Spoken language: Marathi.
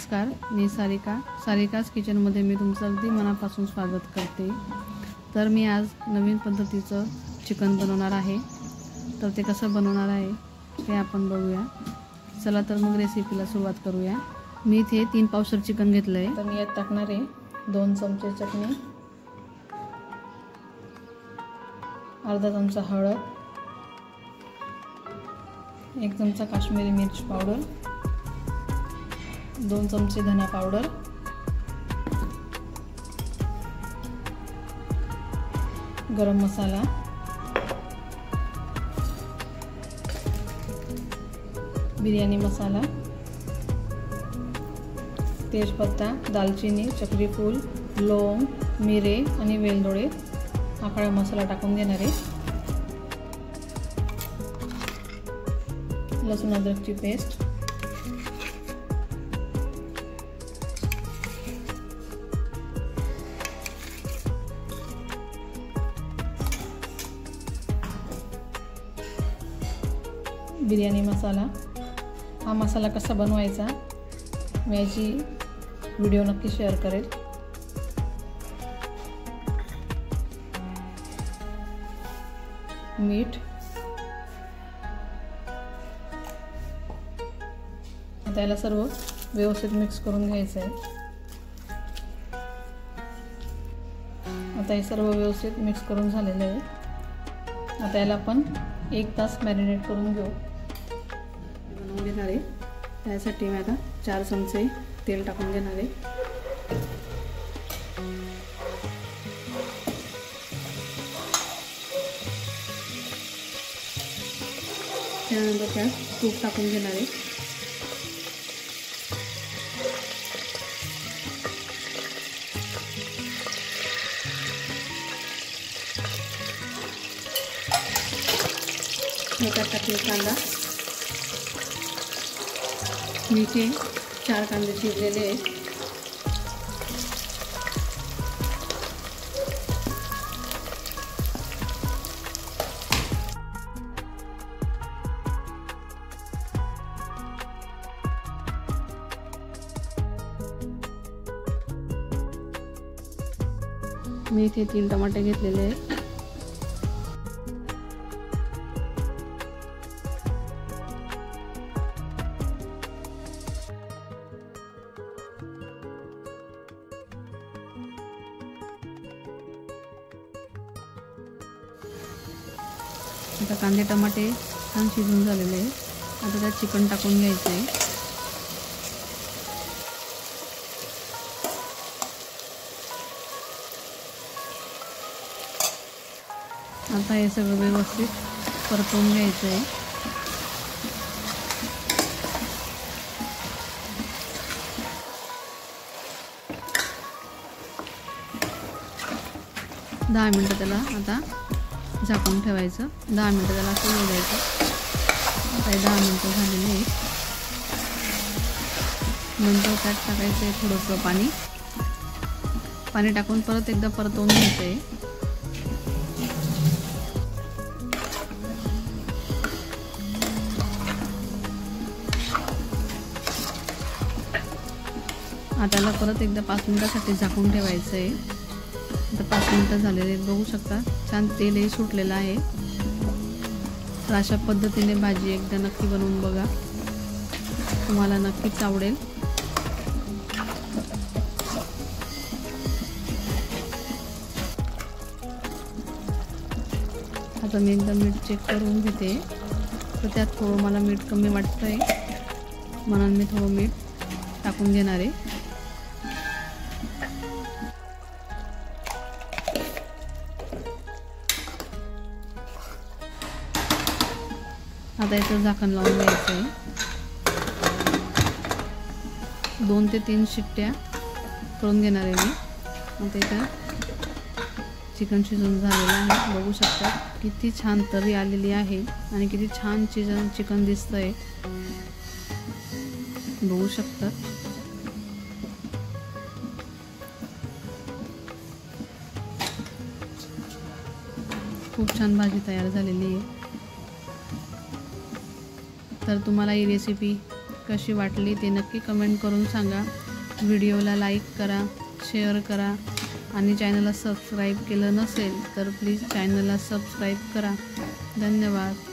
नमस्कार, मी सारिकास किचनमध्ये मी तुमचं अगदी मनापासून स्वागत करते। तर मी आज नवीन पद्धतीचं चिकन बनवणार आहे। तर ते कसं बनवणार आहे ते आपण बघूया। चला तर मग रेसिपीला सुरुवात करूया। मी इथे 3 पावशर चिकन घेतलं आहे। तर मी यात टाकणार आहे 2 चमचे चटणी, अर्धा चमचा हळद, 1 चमचा काश्मीरी मिर्च पावडर, 2 चमचे धना पावडर, गरम मसाला, बिर्याणी मसाला, तेजपत्ता, दालचिनी, चक्री फूल, लवंग, मिरे आणि वेलदोडे हा खडा मसाला टाकून घेणार आहे। लसूण अद्रकची पेस्ट, बिर्याणी मसाला। हा मसाला कसा बनवायचा मी याची व्हिडिओ नक्की शेअर करेल। मीठ, आता याला सर्व व्यवस्थित मिक्स करून घ्यायचं आहे। आता हे सर्व व्यवस्थित मिक्स करून झालेलं आहे। आता याला आपण 1 तास मॅरिनेट करून घेऊ। बनवून घेणार आहे त्यासाठी मी आता 4 चमचे तेल टाकून घेणार आहे। त्यानंतर त्यात तूप टाकून घेणार आहे। त्यात टाकले कांदा, मी इथे 4 कांदे चिरलेले आहेत। मी इथे 3 टमाटे घेतलेले आहेत। आता कांदे टमाटे छान शिजून झालेले आहे। आता त्यात चिकन टाकून घ्यायचं आहे। आता हे सगळं व्यवस्थित परतवून घ्यायचं आहे। दहा मिनिटं त्याला आता झाकून ठेवायचं। 10 मिनिटं त्याला असं होऊ द्यायचं। आता 10 मिनिटं झालेली आहेत। नंतर त्यात टाकायचं आहे थोडंसं पाणी टाकून परत एकदा परतवून घ्यायचं आहे। आता त्याला परत एकदा 5 मिनिटासाठी झाकून ठेवायचं आहे। आता 5 मिनिटं झालेले बघू शकता, छान तेलही सुटलेलं आहे। तर अशा पद्धतीने भाजी एकदा नक्की बनवून बघा, तुम्हाला नक्कीच आवडेल। आता मी एकदा मीठ चेक करून घेते, तर त्यात थोडं मला मीठ कमी वाटतंय म्हणून मी थोडं मीठ टाकून घेणार आहे। आता याचं झाकण लावून घ्यायचं आहे। 2 ते 3 शिट्ट्या करून घेणार आहे मी। आता इथं चिकन शिजून झालेलं आहे। बघू शकता किती छान तरी आलेली आहे आणि किती छान चिकन दिसतंय, बघू शकता। खूप छान भाजी तयार झालेली आहे। तर तुम्हाला ही रेसिपी कशी वाटली ते नक्की कमेंट करून सांगा. व्हिडिओला लाईक करा, शेअर करा आणि चॅनलला सबस्क्राईब केलं नसेल तर प्लीज चॅनलला सबस्क्राईब करा. धन्यवाद.